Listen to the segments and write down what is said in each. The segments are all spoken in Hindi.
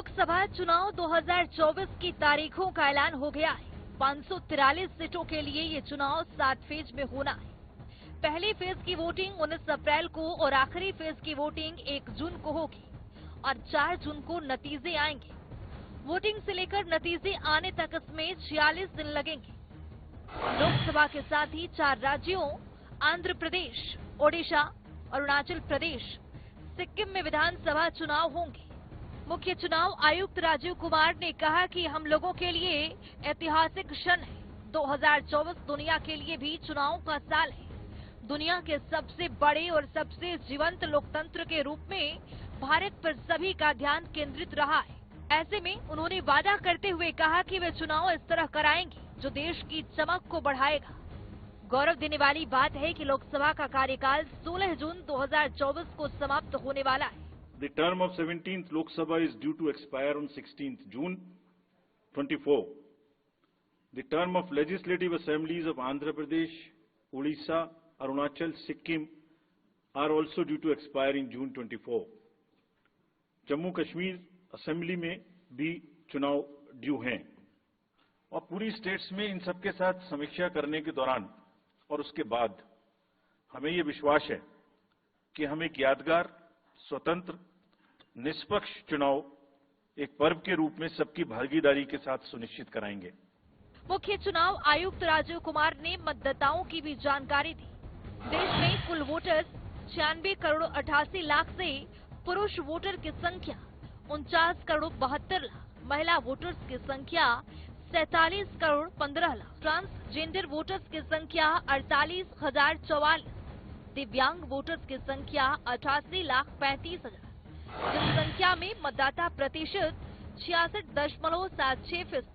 लोकसभा चुनाव 2024 की तारीखों का ऐलान हो गया है। 543 सीटों के लिए ये चुनाव 7 फेज में होना है। पहली फेज की वोटिंग 19 अप्रैल को और आखिरी फेज की वोटिंग 1 जून को होगी और 4 जून को नतीजे आएंगे। वोटिंग से लेकर नतीजे आने तक इसमें 46 दिन लगेंगे। लोकसभा के साथ ही 4 राज्यों आंध्र प्रदेश, ओडिशा, अरुणाचल प्रदेश, सिक्किम में विधानसभा चुनाव होंगे। मुख्य चुनाव आयुक्त राजीव कुमार ने कहा कि हम लोगों के लिए ऐतिहासिक क्षण है। 2024 दुनिया के लिए भी चुनाव का साल है। दुनिया के सबसे बड़े और सबसे जीवंत लोकतंत्र के रूप में भारत पर सभी का ध्यान केंद्रित रहा है। ऐसे में उन्होंने वादा करते हुए कहा कि वे चुनाव इस तरह कराएंगे जो देश की चमक को बढ़ाएगा। गौरव देने वाली बात है कि लोकसभा का कार्यकाल 16 जून 2024 को समाप्त होने वाला है। The term of 17th Lok Sabha is due to expire on 16th June 24. The term of legislative assemblies of Andhra Pradesh, Odisha, Arunachal, Sikkim are also due to expire in June 24. Jammu Kashmir assembly में भी चुनाव ड्यू हैं और पूरी स्टेट्स में इन सबके साथ समीक्षा करने के दौरान और उसके बाद हमें ये विश्वास है कि हम एक यादगार, स्वतंत्र, निष्पक्ष चुनाव एक पर्व के रूप में सबकी भागीदारी के साथ सुनिश्चित कराएंगे। मुख्य चुनाव आयुक्त राजीव कुमार ने मतदाताओं की भी जानकारी दी। देश में कुल वोटर्स 96 करोड़ 88 लाख से पुरुष वोटर की संख्या 49 करोड़ 72 लाख, महिला वोटर्स की संख्या 47 करोड़ 15 लाख, ट्रांसजेंडर वोटर्स की संख्या 48,044, दिव्यांग वोटर्स की संख्या 88,35,000। जनसंख्या में मतदाता प्रतिशत 66.76%।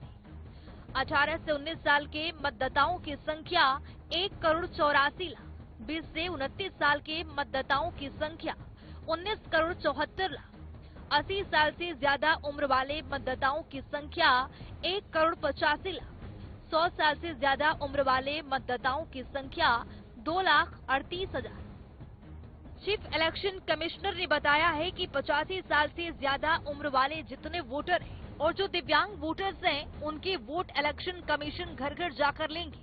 18 से 19 साल के मतदाताओं की संख्या 1 करोड़ 84 लाख, 20 से 29 साल के मतदाताओं की संख्या 19 करोड़ 74 लाख, 80 साल से ज्यादा उम्र वाले मतदाताओं की संख्या 1 करोड़ 85 लाख, 100 साल से ज्यादा उम्र वाले मतदाताओं की संख्या 2,38,000। चीफ इलेक्शन कमिश्नर ने बताया है कि 85 साल से ज्यादा उम्र वाले जितने वोटर हैं और जो दिव्यांग वोटर्स हैं, उनके वोट इलेक्शन कमीशन घर घर जाकर लेंगे।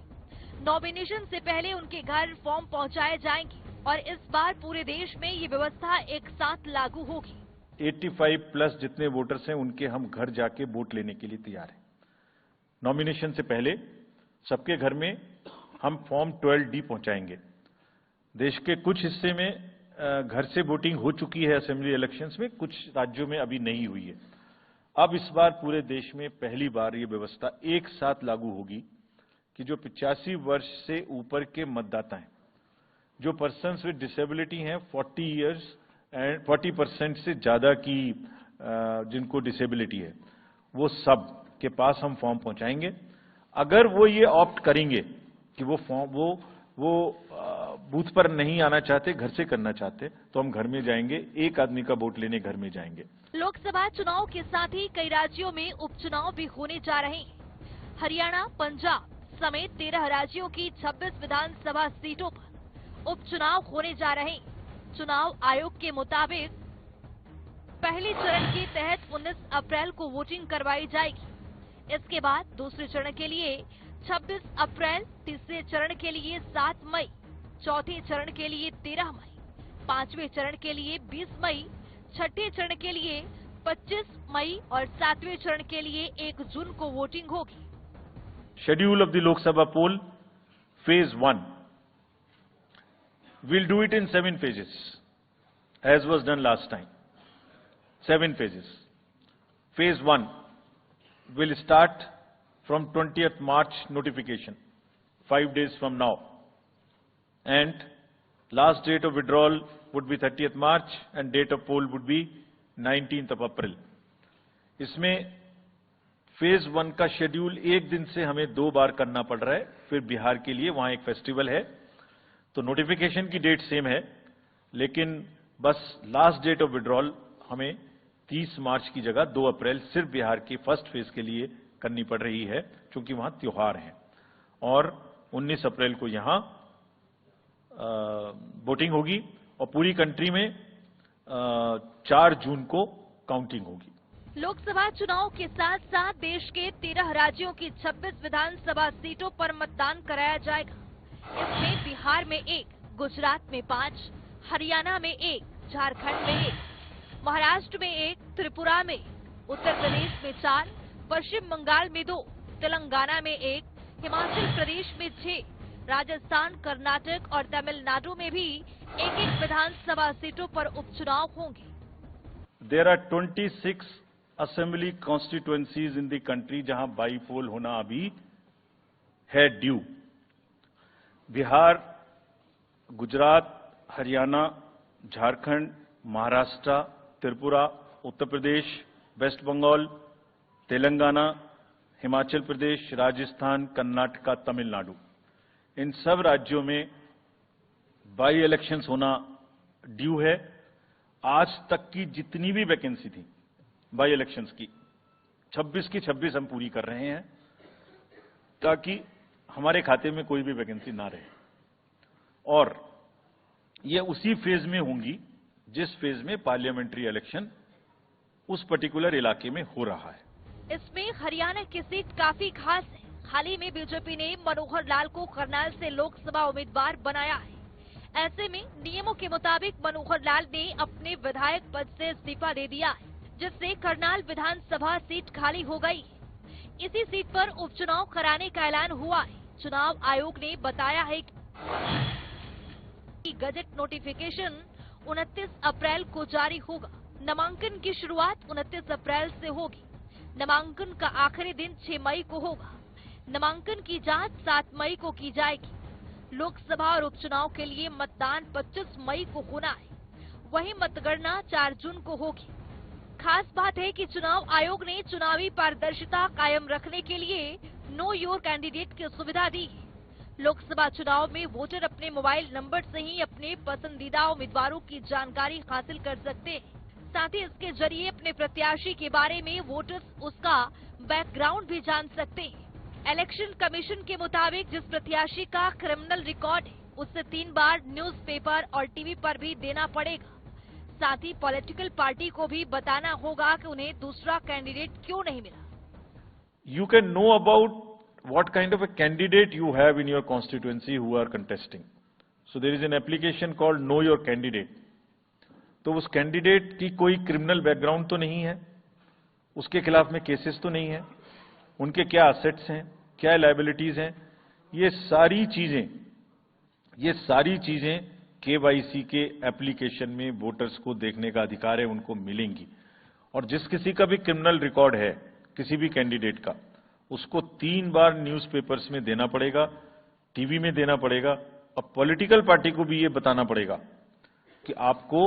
नॉमिनेशन से पहले उनके घर फॉर्म पहुंचाए जाएंगे और इस बार पूरे देश में ये व्यवस्था एक साथ लागू होगी। 85 प्लस जितने वोटर्स हैं उनके हम घर जाके वोट लेने के लिए तैयार हैं। नॉमिनेशन से पहले सबके घर में हम फॉर्म 12D पहुंचाएंगे। देश के कुछ हिस्से में घर से वोटिंग हो चुकी है असेंबली इलेक्शंस में, कुछ राज्यों में अभी नहीं हुई है। अब इस बार पूरे देश में पहली बार ये व्यवस्था एक साथ लागू होगी कि जो 85 वर्ष से ऊपर के मतदाता हैं, जो पर्सन्स विद डिसेबिलिटी हैं, 40 इयर्स एंड 40% से ज्यादा की जिनको डिसेबिलिटी है, वो सब के पास हम फॉर्म पहुंचाएंगे। अगर वो ये ऑप्ट करेंगे कि वो फॉर्म वो बूथ पर नहीं आना चाहते, घर से करना चाहते, तो हम घर में जाएंगे, एक आदमी का वोट लेने घर में जाएंगे। लोकसभा चुनाव के साथ ही कई राज्यों में उपचुनाव भी होने जा रहे हैं। हरियाणा, पंजाब समेत 13 राज्यों की 26 विधानसभा सीटों पर उपचुनाव होने जा रहे हैं। चुनाव आयोग के मुताबिक पहले चरण के तहत 19 अप्रैल को वोटिंग करवाई जाएगी। इसके बाद दूसरे चरण के लिए 26 अप्रैल, तीसरे चरण के लिए 7 मई, चौथे चरण के लिए 13 मई, पांचवें चरण के लिए 20 मई, छठे चरण के लिए 25 मई और सातवें चरण के लिए 1 जून को वोटिंग होगी। Schedule of the Lok Sabha poll, phase 1. We'll do it in 7 phases, as was done last time. 7 phases. Phase 1 will start from 20th March notification, 5 days from now. And last date of withdrawal would be 30th March and date of poll would be 19th of April. इसमें फेज 1 का शेड्यूल एक दिन से हमें 2 बार करना पड़ रहा है। फिर बिहार के लिए वहां एक फेस्टिवल है, तो नोटिफिकेशन की डेट सेम है, लेकिन बस लास्ट डेट ऑफ विड्रॉल हमें 30 मार्च की जगह 2 अप्रैल सिर्फ बिहार की फर्स्ट फेज के लिए करनी पड़ रही है, क्योंकि वहां त्योहार है। और 19 अप्रैल को यहां वोटिंग होगी और पूरी कंट्री में 4 जून को काउंटिंग होगी। लोकसभा चुनाव के साथ साथ देश के 13 राज्यों की 26 विधानसभा सीटों पर मतदान कराया जाएगा। इसमें बिहार में 1, गुजरात में 5, हरियाणा में 1, झारखंड में 1, महाराष्ट्र में 1, त्रिपुरा में, उत्तर प्रदेश में 4, पश्चिम बंगाल में 2, तेलंगाना में 1, हिमाचल प्रदेश में 6, राजस्थान, कर्नाटक और तमिलनाडु में भी एक-एक विधानसभा सीटों पर उपचुनाव होंगे। There are 26 assembly constituencies in the country जहां बाईपोल होना अभी है ड्यू। बिहार, गुजरात, हरियाणा, झारखंड, महाराष्ट्र, त्रिपुरा, उत्तर प्रदेश, वेस्ट बंगाल, तेलंगाना, हिमाचल प्रदेश, राजस्थान, कर्नाटक, तमिलनाडु, इन सब राज्यों में बाई इलेक्शंस होना ड्यू है। आज तक की जितनी भी वैकेंसी थी बाई इलेक्शंस की 26 की 26 हम पूरी कर रहे हैं ताकि हमारे खाते में कोई भी वैकेंसी ना रहे। और ये उसी फेज में होंगी जिस फेज में पार्लियामेंट्री इलेक्शन उस पर्टिकुलर इलाके में हो रहा है। इसमें हरियाणा की सीट काफी खास है। हाल ही में बीजेपी ने मनोहर लाल को करनाल से लोकसभा उम्मीदवार बनाया है। ऐसे में नियमों के मुताबिक मनोहर लाल ने अपने विधायक पद से इस्तीफा दे दिया है, जिससे करनाल विधानसभा सीट खाली हो गई। इसी सीट पर उपचुनाव कराने का ऐलान हुआ है। चुनाव आयोग ने बताया है कि गजट नोटिफिकेशन 29 अप्रैल को जारी होगा। नामांकन की शुरुआत 29 अप्रैल से होगी। नामांकन का आखिरी दिन 6 मई को होगा। नामांकन की जांच 7 मई को की जाएगी। लोकसभा और उपचुनाव के लिए मतदान 25 मई को होना है। वहीं मतगणना 4 जून को होगी। खास बात है कि चुनाव आयोग ने चुनावी पारदर्शिता कायम रखने के लिए नो योर कैंडिडेट की सुविधा दी है। लोकसभा चुनाव में वोटर अपने मोबाइल नंबर से ही अपने पसंदीदा उम्मीदवारों की जानकारी हासिल कर सकते हैं। साथ ही इसके जरिए अपने प्रत्याशी के बारे में वोटर्स उसका बैकग्राउंड भी जान सकते हैं। इलेक्शन कमीशन के मुताबिक जिस प्रत्याशी का क्रिमिनल रिकॉर्ड है उससे 3 बार न्यूज़पेपर और टीवी पर भी देना पड़ेगा। साथ ही पॉलिटिकल पार्टी को भी बताना होगा कि उन्हें दूसरा कैंडिडेट क्यों नहीं मिला। You can know about what kind of a candidate you have in your constituency who are contesting. So there is an application called Know Your Candidate. तो उस कैंडिडेट की कोई क्रिमिनल बैकग्राउंड तो नहीं है, उसके खिलाफ में केसेस तो नहीं है, उनके क्या असेट्स हैं, क्या लायबिलिटीज हैं, ये सारी चीजें केवाईसी के एप्लीकेशन में वोटर्स को देखने का अधिकार है, उनको मिलेंगी। और जिस किसी का भी क्रिमिनल रिकॉर्ड है किसी भी कैंडिडेट का, उसको 3 बार न्यूज़पेपर्स में देना पड़ेगा, टीवी में देना पड़ेगा, और पॉलिटिकल पार्टी को भी ये बताना पड़ेगा कि आपको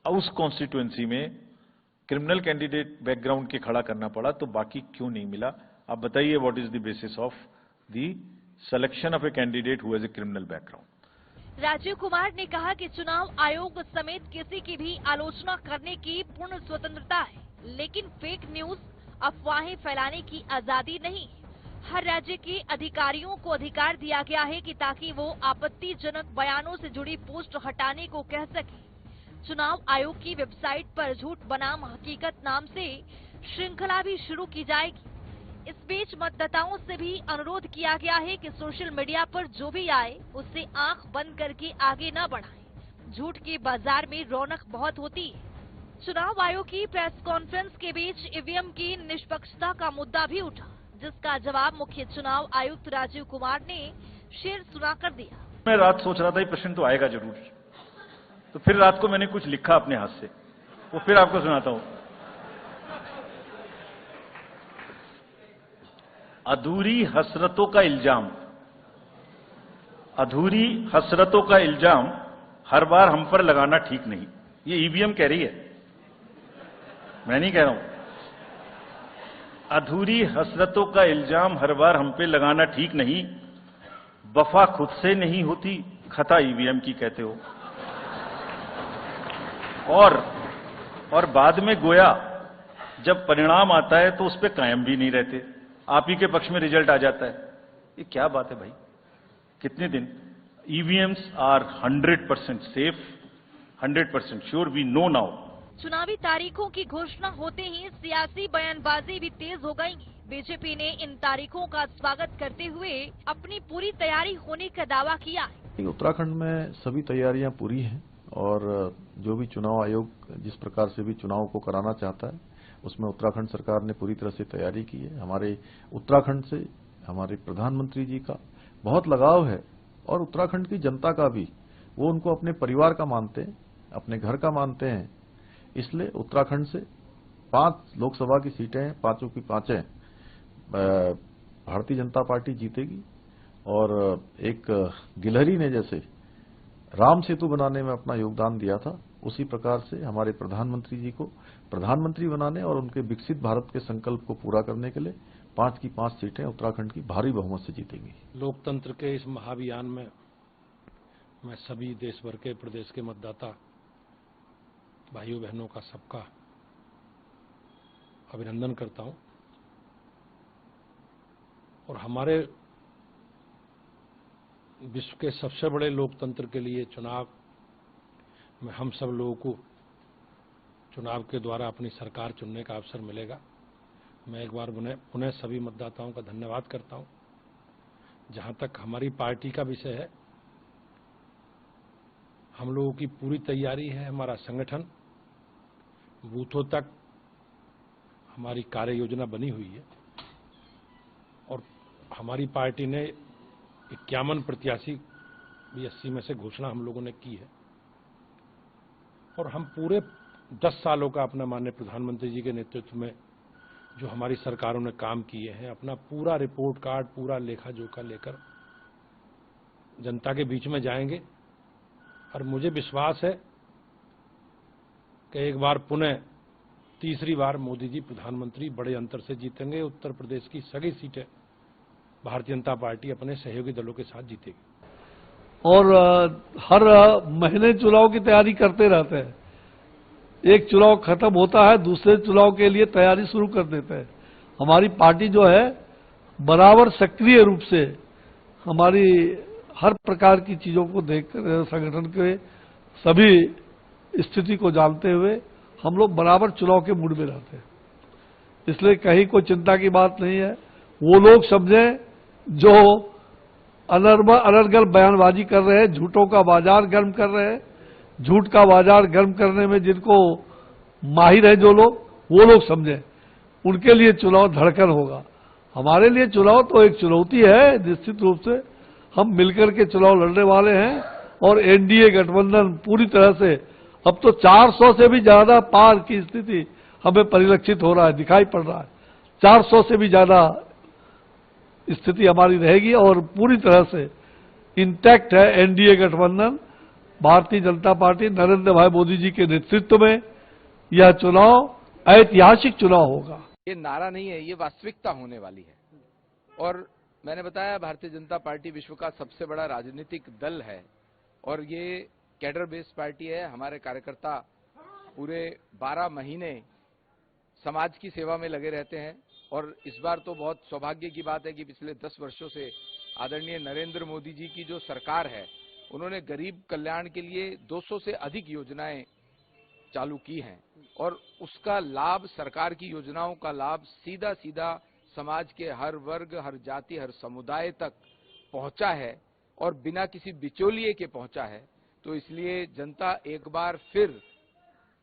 उस कॉन्स्टिट्यूएंसी में क्रिमिनल कैंडिडेट बैकग्राउंड के खड़ा करना पड़ा, तो बाकी क्यों नहीं मिला। आप बताइए, what is the basis of the selection of a candidate who has a criminal background. Rajeev Kumar ने कहा कि चुनाव आयोग समेत किसी की भी आलोचना करने की पूर्ण स्वतंत्रता है, लेकिन फेक न्यूज, अफवाहें फैलाने की आजादी नहीं। हर राज्य के अधिकारियों को अधिकार दिया गया है कि ताकि वो आपत्तिजनक बयानों से जुड़ी पोस्ट हटाने को कह सके। चुनाव आयोग की वेबसाइट पर झूठ बनाम हकीकत नाम से श्रृंखला भी शुरू की जाएगी। इस बीच मतदाताओं से भी अनुरोध किया गया है कि सोशल मीडिया पर जो भी आए उससे आंख बंद करके आगे न बढ़ाएं। झूठ के बाजार में रौनक बहुत होती है। चुनाव आयोग की प्रेस कॉन्फ्रेंस के बीच ईवीएम की निष्पक्षता का मुद्दा भी उठा, जिसका जवाब मुख्य चुनाव आयुक्त राजीव कुमार ने शेर सुनाकर दिया। मैं रात सोच रहा था ये प्रश्न तो आएगा जरूर, तो फिर रात को मैंने कुछ लिखा अपने हाथ से, वो फिर आपको सुनाता हूं। अधूरी हसरतों का इल्जाम हर बार हम पर लगाना ठीक नहीं। ये ईवीएम कह रही है, मैं नहीं कह रहा हूं। अधूरी हसरतों का इल्जाम हर बार हम पे लगाना ठीक नहीं। वफा खुद से नहीं होती, खता ईवीएम की कहते हो। और बाद में गोया जब परिणाम आता है तो उस पर कायम भी नहीं रहते, आप ही के पक्ष में रिजल्ट आ जाता है। ये क्या बात है भाई, कितने दिन। EVMs are 100% safe, 100% sure, we know now. चुनावी तारीखों की घोषणा होते ही सियासी बयानबाजी भी तेज हो गई। बीजेपी ने इन तारीखों का स्वागत करते हुए अपनी पूरी तैयारी होने का दावा किया। उत्तराखंड में सभी तैयारियां पूरी हैं और जो भी चुनाव आयोग जिस प्रकार से भी चुनाव को कराना चाहता है उसमें उत्तराखंड सरकार ने पूरी तरह से तैयारी की है। हमारे उत्तराखंड से हमारे प्रधानमंत्री जी का बहुत लगाव है और उत्तराखंड की जनता का भी, वो उनको अपने परिवार का मानते हैं, अपने घर का मानते हैं। इसलिए उत्तराखंड से 5 लोकसभा की सीटें हैं, 5 की 5 भारतीय जनता पार्टी जीतेगी। और एक गिलहरी ने जैसे राम सेतु बनाने में अपना योगदान दिया था, उसी प्रकार से हमारे प्रधानमंत्री जी को प्रधानमंत्री बनाने और उनके विकसित भारत के संकल्प को पूरा करने के लिए 5 की 5 सीटें उत्तराखंड की भारी बहुमत से जीतेंगी। लोकतंत्र के इस महाअभियान में मैं सभी देश भर के प्रदेश के मतदाता भाइयों बहनों का सबका अभिनंदन करता हूं और हमारे विश्व के सबसे बड़े लोकतंत्र के लिए चुनाव में हम सब लोगों को चुनाव के द्वारा अपनी सरकार चुनने का अवसर मिलेगा। मैं एक बार पुनः सभी मतदाताओं का धन्यवाद करता हूं। जहां तक हमारी पार्टी का विषय है, हम लोगों की पूरी तैयारी है। हमारा संगठन बूथों तक हमारी कार्य योजना बनी हुई है और हमारी पार्टी ने 51 प्रत्याशी भी 80 में से घोषणा हम लोगों ने की है और हम पूरे 10 सालों का अपना माननीय प्रधानमंत्री जी के नेतृत्व में जो हमारी सरकारों ने काम किए हैं, अपना पूरा रिपोर्ट कार्ड, पूरा लेखा जोखा लेकर जनता के बीच में जाएंगे। और मुझे विश्वास है कि एक बार पुनः तीसरी बार मोदी जी प्रधानमंत्री बड़े अंतर से जीतेंगे। उत्तर प्रदेश की सभी सीटें भारतीय जनता पार्टी अपने सहयोगी दलों के साथ जीतेगी। और हर महीने चुनाव की तैयारी करते रहते हैं। एक चुनाव खत्म होता है, दूसरे चुनाव के लिए तैयारी शुरू कर देते हैं। हमारी पार्टी जो है बराबर सक्रिय रूप से हमारी हर प्रकार की चीजों को देखकर, संगठन के सभी स्थिति को जानते हुए हम लोग बराबर चुनाव के मूड में रहते हैं। इसलिए कहीं कोई चिंता की बात नहीं है। वो लोग समझें जो अनर्गल बयानबाजी कर रहे हैं, झूठों का बाजार गर्म कर रहे हैं, झूठ का बाजार गर्म करने में जिनको माहिर है जो लोग, वो लोग समझें, उनके लिए चुनाव धड़कन होगा। हमारे लिए चुनाव तो एक चुनौती है। निश्चित रूप से हम मिलकर के चुनाव लड़ने वाले हैं और एनडीए गठबंधन पूरी तरह से, अब तो 400 से भी ज्यादा पार की स्थिति हमें परिलक्षित हो रहा है, दिखाई पड़ रहा है। 400 से भी ज्यादा स्थिति हमारी रहेगी और पूरी तरह से इंटैक्ट है एनडीए गठबंधन। भारतीय जनता पार्टी नरेंद्र भाई मोदी जी के नेतृत्व में यह चुनाव ऐतिहासिक चुनाव होगा। ये नारा नहीं है, ये वास्तविकता होने वाली है। और मैंने बताया भारतीय जनता पार्टी विश्व का सबसे बड़ा राजनीतिक दल है और ये कैडर बेस्ड पार्टी है। हमारे कार्यकर्ता पूरे 12 महीने समाज की सेवा में लगे रहते हैं और इस बार तो बहुत सौभाग्य की बात है कि पिछले 10 वर्षों से आदरणीय नरेंद्र मोदी जी की जो सरकार है, उन्होंने गरीब कल्याण के लिए 200 से अधिक योजनाएं चालू की हैं और उसका लाभ, सरकार की योजनाओं का लाभ सीधा सीधा समाज के हर वर्ग, हर जाति, हर समुदाय तक पहुंचा है और बिना किसी बिचौलिए के पहुंचा है। तो इसलिए जनता एक बार फिर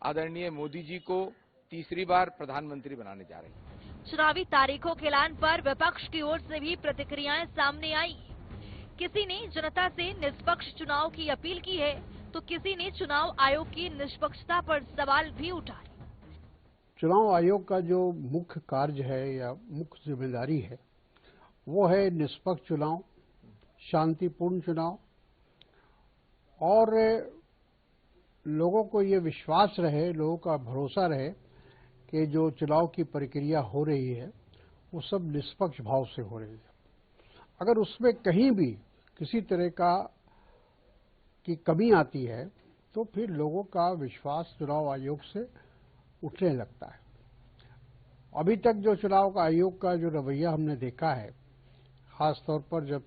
आदरणीय मोदी जी को तीसरी बार प्रधानमंत्री बनाने जा रही है। चुनावी तारीखों के ऐलान पर विपक्ष की ओर से भी प्रतिक्रियाएं सामने आई। किसी ने जनता से निष्पक्ष चुनाव की अपील की है तो किसी ने चुनाव आयोग की निष्पक्षता पर सवाल भी उठाए। चुनाव आयोग का जो मुख्य कार्य है या मुख्य जिम्मेदारी है, वो है निष्पक्ष चुनाव, शांतिपूर्ण चुनाव और लोगों को ये विश्वास रहे, लोगों का भरोसा रहे कि जो चुनाव की प्रक्रिया हो रही है वो सब निष्पक्ष भाव से हो रही है। अगर उसमें कहीं भी किसी तरह की कमी आती है तो फिर लोगों का विश्वास चुनाव आयोग से उठने लगता है। अभी तक जो चुनाव का आयोग का जो रवैया हमने देखा है, खासतौर पर जब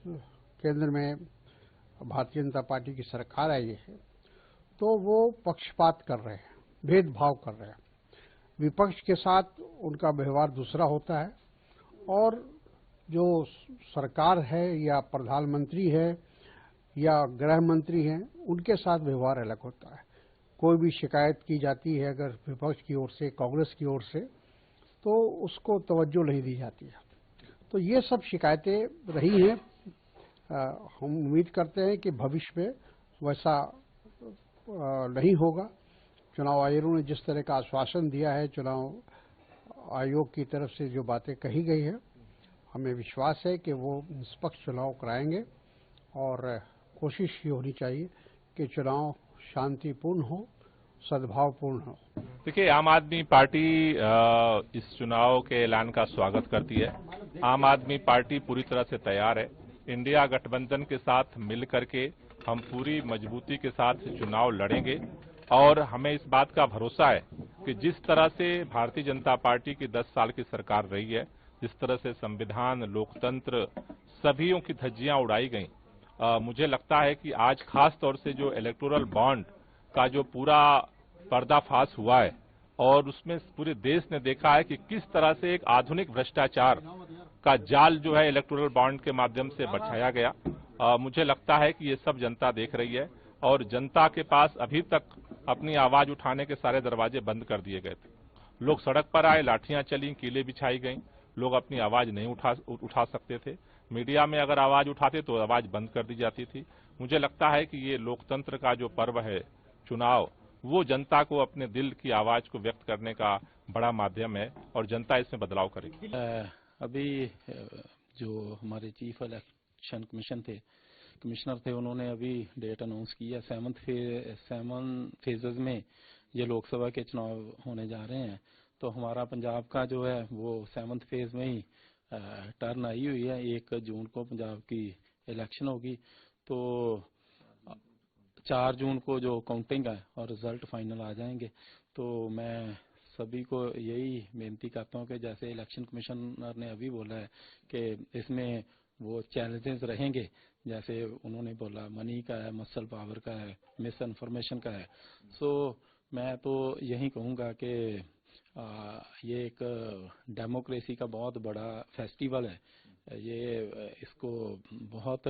केंद्र में भारतीय जनता पार्टी की सरकार आई है, तो वो पक्षपात कर रहे हैं। भेदभाव कर रहे हैं। विपक्ष के साथ उनका व्यवहार दूसरा होता है और जो सरकार है या प्रधानमंत्री है या गृह मंत्री हैं उनके साथ व्यवहार अलग होता है। कोई भी शिकायत की जाती है अगर विपक्ष की ओर से, कांग्रेस की ओर से, तो उसको तवज्जो नहीं दी जाती है। तो ये सब शिकायतें रही हैं। हम उम्मीद करते हैं कि भविष्य में वैसा नहीं होगा। चुनाव आयोग ने जिस तरह का आश्वासन दिया है, चुनाव आयोग की तरफ से जो बातें कही गई है, हमें विश्वास है कि वो निष्पक्ष चुनाव कराएंगे और कोशिश ये होनी चाहिए कि चुनाव शांतिपूर्ण हो, सद्भावपूर्ण हो। देखिए, आम आदमी पार्टी इस चुनाव के ऐलान का स्वागत करती है। आम आदमी पार्टी पूरी तरह से तैयार है। इंडिया गठबंधन के साथ मिल करके हम पूरी मजबूती के साथ चुनाव लड़ेंगे और हमें इस बात का भरोसा है कि जिस तरह से भारतीय जनता पार्टी की 10 साल की सरकार रही है, जिस तरह से संविधान, लोकतंत्र, सभीयों की धज्जियां उड़ाई गई, मुझे लगता है कि आज खास तौर से जो इलेक्टोरल बॉन्ड का जो पूरा पर्दाफाश हुआ है और उसमें पूरे देश ने देखा है कि किस तरह से एक आधुनिक भ्रष्टाचार का जाल जो है इलेक्टोरल बॉन्ड के माध्यम से बचाया गया। मुझे लगता है कि ये सब जनता देख रही है और जनता के पास अभी तक अपनी आवाज उठाने के सारे दरवाजे बंद कर दिए गए थे। लोग सड़क पर आए, लाठियां चली, कीलें बिछाई गई, लोग अपनी आवाज नहीं उठा सकते थे। मीडिया में अगर आवाज उठाते तो आवाज बंद कर दी जाती थी। मुझे लगता है कि ये लोकतंत्र का जो पर्व है चुनाव, वो जनता को अपने दिल की आवाज को व्यक्त करने का बड़ा माध्यम है और जनता इसमें बदलाव करेगी। अभी जो हमारे चीफ इलेक्शन कमिश्नर थे, उन्होंने अभी डेट अनाउंस की है। 7 फेजेस में ये लोकसभा के चुनाव होने जा रहे हैं। तो हमारा पंजाब का जो है वो 7 फेज में ही टर्न आई हुई है। 1 जून को पंजाब की इलेक्शन होगी, तो 4 जून को जो काउंटिंग है और रिजल्ट फाइनल आ जाएंगे। तो मैं सभी को यही बेनती करता हूं कि जैसे इलेक्शन कमिश्नर ने अभी बोला है कि इसमें वो चैलेंजेस रहेंगे, जैसे उन्होंने बोला मनी का है, मसल पावर का है, मिस इन्फॉर्मेशन का है। सो मैं तो यही कहूँगा कि ये एक डेमोक्रेसी का बहुत बड़ा फेस्टिवल है। ये इसको बहुत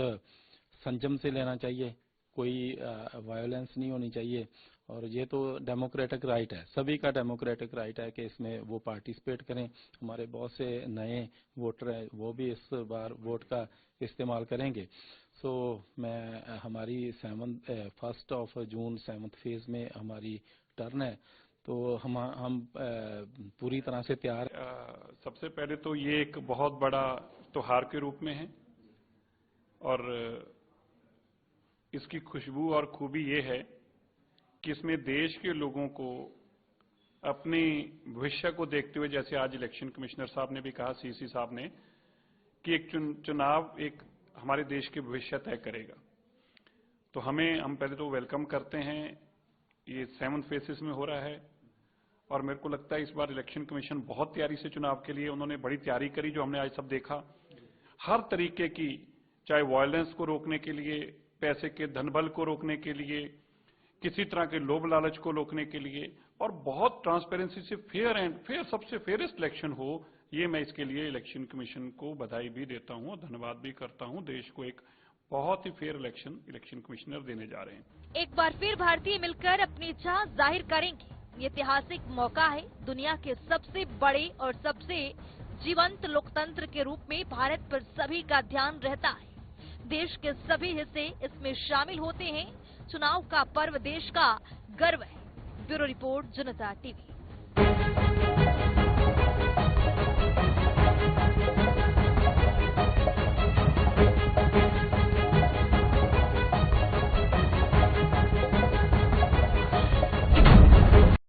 संयम से लेना चाहिए, कोई वायलेंस नहीं होनी चाहिए और ये तो डेमोक्रेटिक राइट है, सभी का डेमोक्रेटिक राइट है कि इसमें वो पार्टिसिपेट करें। हमारे बहुत से नए वोटर हैं, वो भी इस बार वोट का इस्तेमाल करेंगे। सो मैं हमारी 1 जून 7 फेज में हमारी टर्न है, तो हम पूरी तरह से तैयार। सबसे पहले तो ये एक बहुत बड़ा त्योहार के रूप में है और इसकी खुशबू और खूबी ये है कि इसमें देश के लोगों को अपने भविष्य को देखते हुए, जैसे आज इलेक्शन कमिश्नर साहब ने भी कहा, सीसी साहब ने, कि एक चुनाव एक हमारे देश के भविष्य तय करेगा। तो हम पहले तो वेलकम करते हैं। ये 7 फेसेस में हो रहा है और मेरे को लगता है इस बार इलेक्शन कमीशन बहुत तैयारी से चुनाव के लिए उन्होंने बड़ी तैयारी करी, जो हमने आज सब देखा। हर तरीके की, चाहे वायलेंस को रोकने के लिए, पैसे के धनबल को रोकने के लिए, किसी तरह के लोभ लालच को रोकने के लिए, और बहुत ट्रांसपेरेंसी से फेयर सबसे फेयरेस्ट इलेक्शन हो, ये मैं इसके लिए इलेक्शन कमीशन को बधाई भी देता हूं और धन्यवाद भी करता हूं। देश को एक बहुत ही फेयर इलेक्शन कमिश्नर देने जा रहे हैं। एक बार फिर भारतीय मिलकर अपनी इच्छा जाहिर करेंगे। ये ऐतिहासिक मौका है। दुनिया के सबसे बड़े और सबसे जीवंत लोकतंत्र के रूप में भारत पर सभी का ध्यान रहता है। देश के सभी हिस्से इसमें शामिल होते हैं। चुनाव का पर्व देश का गर्व है। ब्यूरो रिपोर्ट, जनता टीवी।